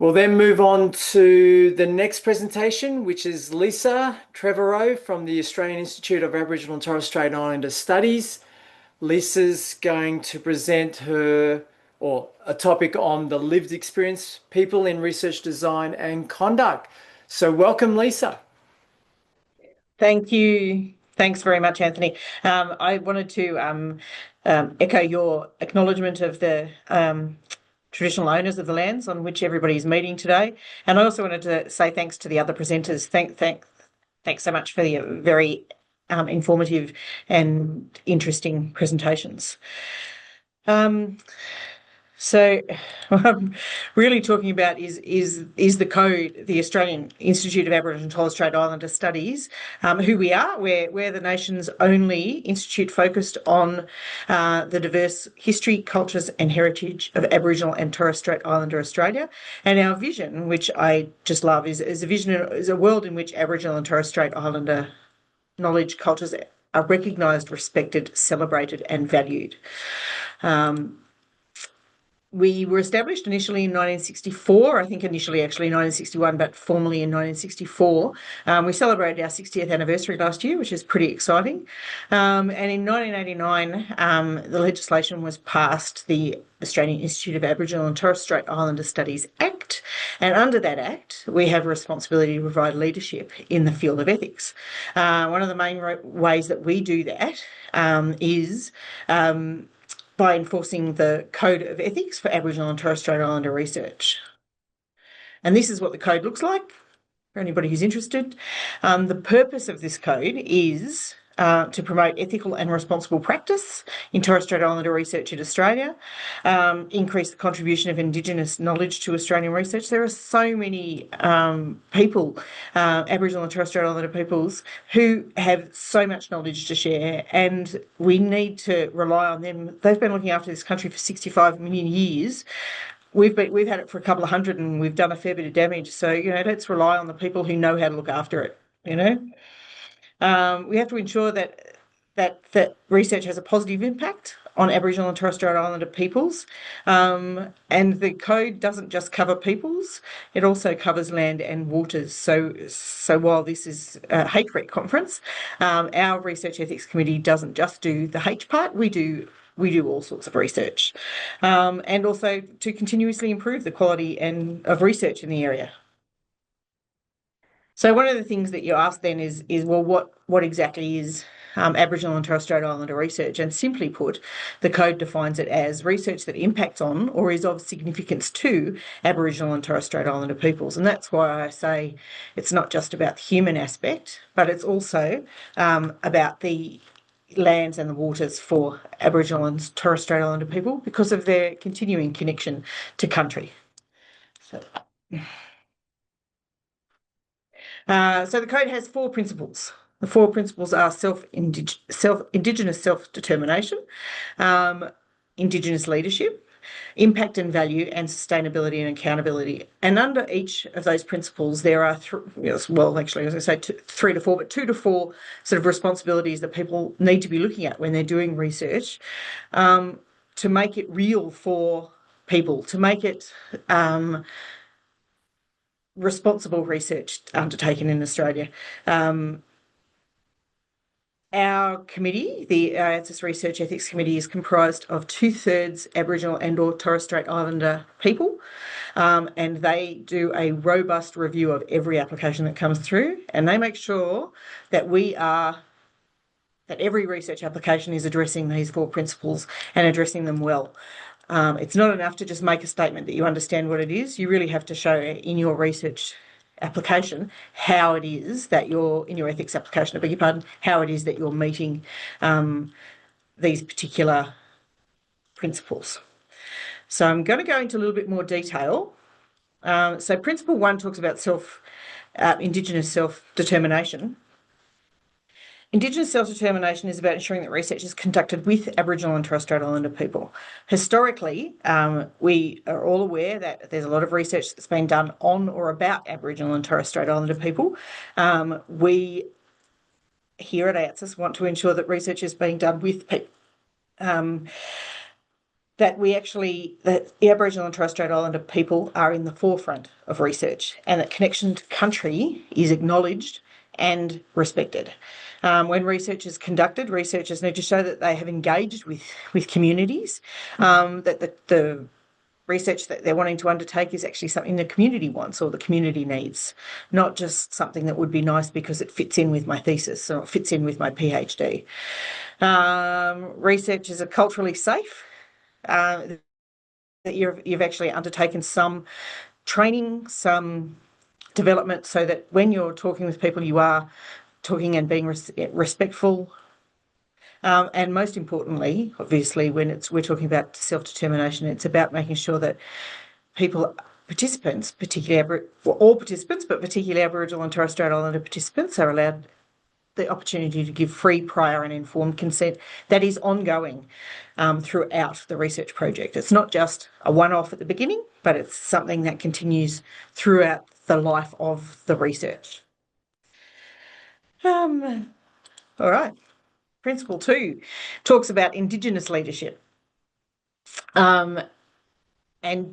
We'll then move on to the next presentation, which is Lisa Treverrow from the Australian Institute of Aboriginal and Torres Strait Islander Studies. Lisa's going to present a topic on the lived experience, people in research design and conduct. So welcome, Lisa. Thank you. Thanks very much, Anthony. I wanted to echo your acknowledgement of the traditional owners of the lands on which everybody is meeting today. And I also wanted to say thanks to the other presenters. Thanks so much for the very informative and interesting presentations. So what I'm really talking about is the code, the Australian Institute of Aboriginal and Torres Strait Islander Studies, who we are. We're the nation's only institute focused on the diverse history, cultures and heritage of Aboriginal and Torres Strait Islander Australia. And our vision, which I just love, is a world in which Aboriginal and Torres Strait Islander knowledge, cultures are recognised, respected, celebrated and valued. We were established initially in 1964, I think initially actually 1961, but formally in 1964. We celebrated our 60th anniversary last year, which is pretty exciting. And in 1989, the legislation was passed, the Australian Institute of Aboriginal and Torres Strait Islander Studies Act. And under that Act, we have a responsibility to provide leadership in the field of ethics. One of the main ways that we do that is by enforcing the Code of Ethics for Aboriginal and Torres Strait Islander research. And this is what the code looks like for anybody who's interested. The purpose of this code is to promote ethical and responsible practice in Torres Strait Islander research in Australia, increase the contribution of Indigenous knowledge to Australian research. There are so many people, Aboriginal and Torres Strait Islander peoples, who have so much knowledge to share, and we need to rely on them. They've been looking after this country for 65 million years. We've had it for a couple of hundred and we've done a fair bit of damage. So, let's rely on the people who know how to look after it, We have to ensure that research has a positive impact on Aboriginal and Torres Strait Islander peoples. And the code doesn't just cover peoples, it also covers land and waters. So while this is a HREC conference, our Research Ethics Committee doesn't just do the H part, we do all sorts of research. And also to continuously improve the quality of research in the area. So one of the things that you ask then is well, what exactly is Aboriginal and Torres Strait Islander research? And simply put, the code defines it as research that impacts on or is of significance to Aboriginal and Torres Strait Islander peoples. And that's why I say it's not just about the human aspect, but it's also about the lands and the waters for Aboriginal and Torres Strait Islander people because of their continuing connection to country. So the code has 4 principles. The 4 principles are Indigenous self-determination, Indigenous leadership, impact and value, and sustainability and accountability. And under each of those principles, there are 3 to 4, but 2 to 4 sort of responsibilities that people need to be looking at when they're doing research to make it real for people, to make it responsible research undertaken in Australia. Our committee, the ASIS Research Ethics Committee, is comprised of 2/3 Aboriginal and or Torres Strait Islander people, and they do a robust review of every application that comes through, and they make sure that that every research application is addressing these 4 principles and addressing them well. It's not enough to just make a statement that you understand what it is. You really have to show in your research application how it is that in your ethics application, I beg your pardon, how it is that you're meeting these particular principles. So I'm going to go into a little bit more detail. So principle 1 talks about Indigenous self-determination. Indigenous self-determination is about ensuring that research is conducted with Aboriginal and Torres Strait Islander people. Historically, we are all aware that there's a lot of research that's been done on or about Aboriginal and Torres Strait Islander people. We here at ATSIS want to ensure that research is being done with people. that the Aboriginal and Torres Strait Islander people are in the forefront of research, and that connection to country is acknowledged and respected. When research is conducted, researchers need to show that they have engaged with communities, that the research that they're wanting to undertake is actually something the community wants or the community needs, not just something that would be nice because it fits in with my thesis or it fits in with my PhD. Researchers are culturally safe, that you've actually undertaken some training, some development, so that when you're talking with people, you are talking and being respectful. And most importantly, obviously, when we're talking about self-determination, it's about making sure that participants, particularly all participants, but particularly Aboriginal and Torres Strait Islander participants, are allowed the opportunity to give free, prior and informed consent that is ongoing throughout the research project. It's not just a one-off at the beginning, but it's something that continues throughout the life of the research. All right. Principle 2 talks about Indigenous leadership, and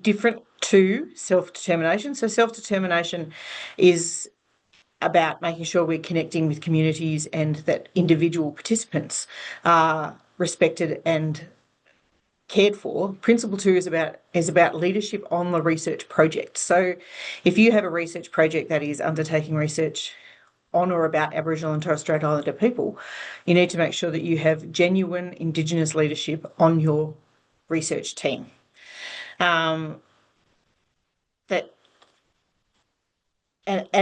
different to self-determination. So self-determination is about making sure we're connecting with communities and that individual participants are respected and cared for. Principle 2 is about leadership on the research project. So if you have a research project that is undertaking research on or about Aboriginal and Torres Strait Islander people, you need to make sure that you have genuine Indigenous leadership on your research team. And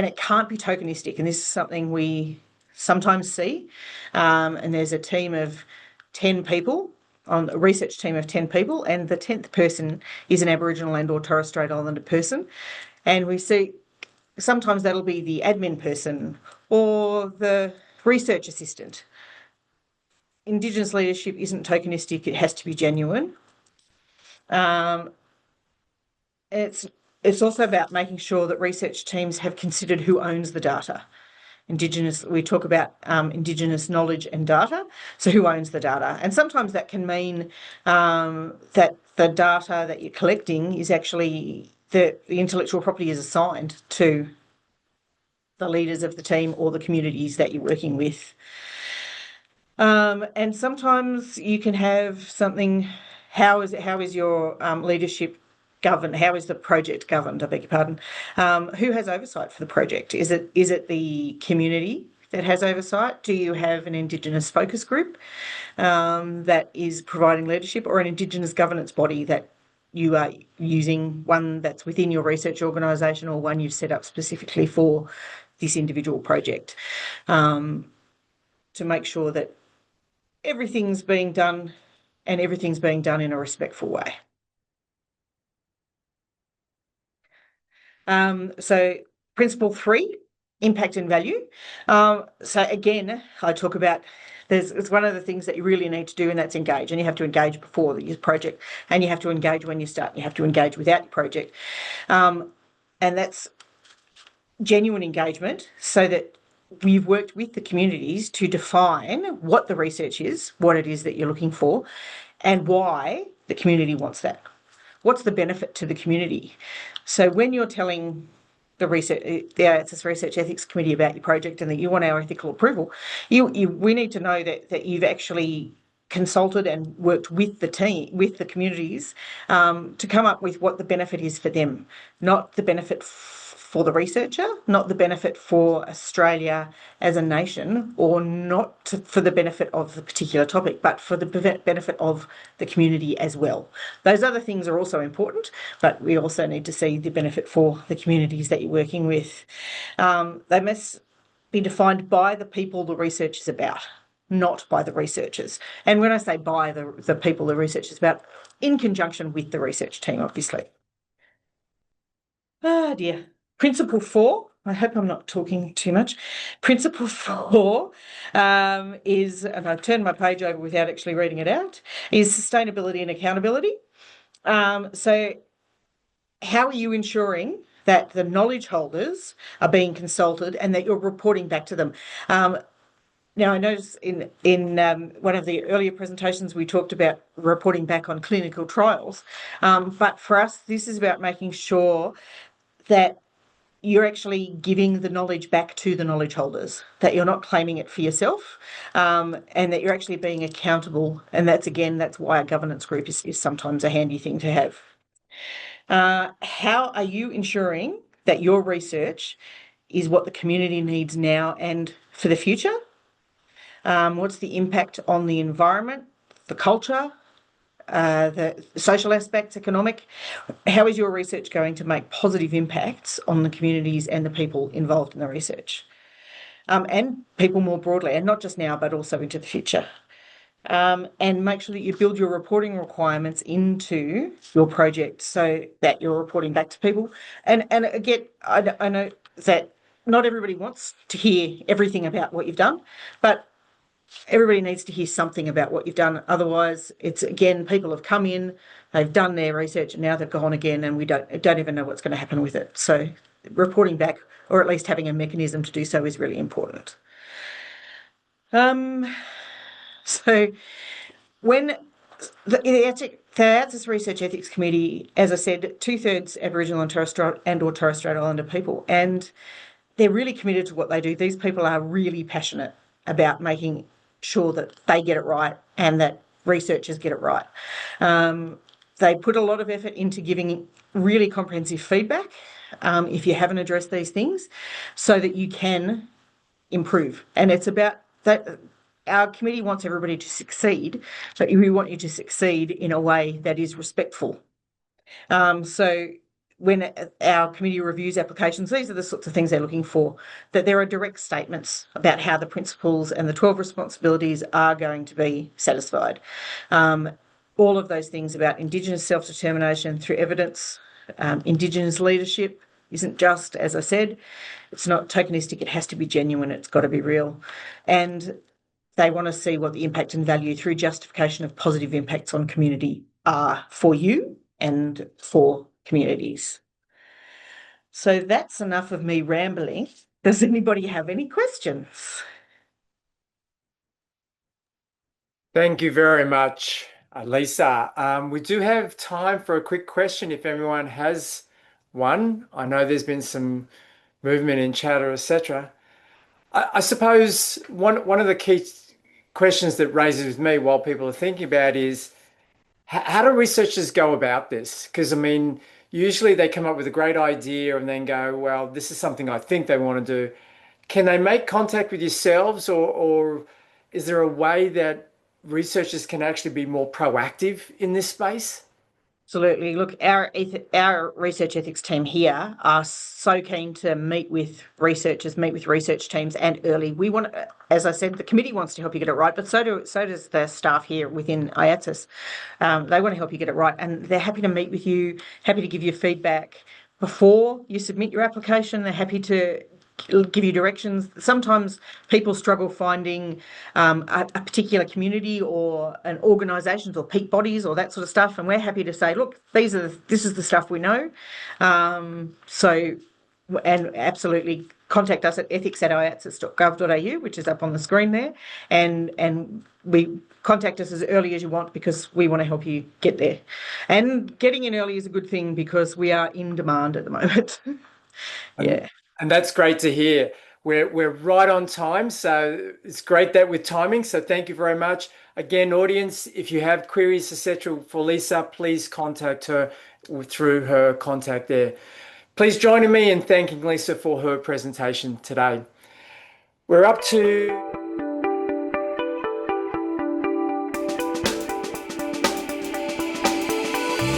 it can't be tokenistic, and this is something we sometimes see. And there's a team of 10 people, on a research team of 10 people, and the 10th person is an Aboriginal and or Torres Strait Islander person. And we see sometimes that'll be the admin person or the research assistant. Indigenous leadership isn't tokenistic, it has to be genuine. It's also about making sure that research teams have considered who owns the data. We talk about Indigenous knowledge and data. So who owns the data? And sometimes that can mean that the data that you're collecting is actually the intellectual property is assigned to the leaders of the team or the communities that you're working with. And sometimes you can have something. How is your leadership governed? How is the project governed? I beg your pardon. Who has oversight for the project? Is it the community that has oversight? Do you have an Indigenous focus group that is providing leadership, or an Indigenous governance body that you are using, one that's within your research organisation or one you've set up specifically for this individual project, to make sure that everything's being done and everything's being done in a respectful way. So principle 3, impact and value. So again, I talk about it's one of the things that you really need to do, and that's engage. And you have to engage before your project, and you have to engage when you start. You have to engage without your project. And that's genuine engagement, so that we've worked with the communities to define what the research is, what it is that you're looking for, and why the community wants that. What's the benefit to the community? So when you're telling the ASIS Research Ethics Committee about your project and that you want our ethical approval, we need to know that you've actually consulted and worked with the team, with the communities, to come up with what the benefit is for them, not the benefit for the researcher, not the benefit for Australia as a nation, or not for the benefit of the particular topic, but for the benefit of the community as well. Those other things are also important, but we also need to see the benefit for the communities that you're working with. They must be defined by the people the research is about, not by the researchers. And when I say by the people the research is about, in conjunction with the research team, obviously. Ah, dear. Principle 4, I hope I'm not talking too much. Principle 4 is, and I've turned my page over without actually reading it out, is sustainability and accountability. So how are you ensuring that the knowledge holders are being consulted and that you're reporting back to them? Now, I noticed in one of the earlier presentations we talked about reporting back on clinical trials, but for us, this is about making sure that you're actually giving the knowledge back to the knowledge holders, that you're not claiming it for yourself, and that you're actually being accountable. And that's why a governance group is sometimes a handy thing to have. How are you ensuring that your research is what the community needs now and for the future? What's the impact on the environment, the culture, the social aspects, economic? How is your research going to make positive impacts on the communities and the people involved in the research? And people more broadly, and not just now, but also into the future. And make sure that you build your reporting requirements into your project so that you're reporting back to people. And again, I know that not everybody wants to hear everything about what you've done, but everybody needs to hear something about what you've done. Otherwise, it's again, people have come in, they've done their research, and now they've gone again, and we don't even know what's going to happen with it. So reporting back, or at least having a mechanism to do so, is really important. So when the ATSIS Research Ethics Committee, as I said, 2/3 Aboriginal and or Torres Strait Islander people, and they're really committed to what they do. These people are really passionate about making sure that they get it right and that researchers get it right. They put a lot of effort into giving really comprehensive feedback if you haven't addressed these things so that you can improve. And it's about that. Our committee wants everybody to succeed, but we want you to succeed in a way that is respectful. So when our committee reviews applications, these are the sorts of things they're looking for, that there are direct statements about how the principles and the 12 responsibilities are going to be satisfied. All of those things about Indigenous self-determination through evidence, Indigenous leadership isn't just, as I said, it's not tokenistic, it has to be genuine, it's got to be real. And they want to see what the impact and value through justification of positive impacts on community are for you and for communities. So that's enough of me rambling. Does anybody have any questions? Thank you very much, Lisa. We do have time for a quick question if anyone has one. I know there's been some movement in chatter, etc. I suppose one of the key questions that raises with me while people are thinking about is how do researchers go about this? Because I mean, usually they come up with a great idea and then go, well, this is something I think they want to do. Can they make contact with yourselves, or is there a way that researchers can actually be more proactive in this space? Absolutely. Look, our research ethics team here are so keen to meet with researchers, meet with research teams, and early. We want, as I said, the committee wants to help you get it right, but so does the staff here within IATSIS. They want to help you get it right, and they're happy to meet with you, happy to give you feedback before you submit your application. They're happy to give you directions. Sometimes people struggle finding a particular community or an organisations or peak bodies or that sort of stuff, and we're happy to say, look, this is the stuff we know. And absolutely contact us at ethics@iatsis.gov.au, which is up on the screen there, and we contact us as early as you want because we want to help you get there. And getting in early is a good thing because we are in demand at the moment. Yeah. And that's great to hear. We're right on time, so it's great that with timing. So thank you very much. Again, audience, if you have queries, etc., for Lisa, please contact her through her contact there. Please join me in thanking Lisa for her presentation today. We're up to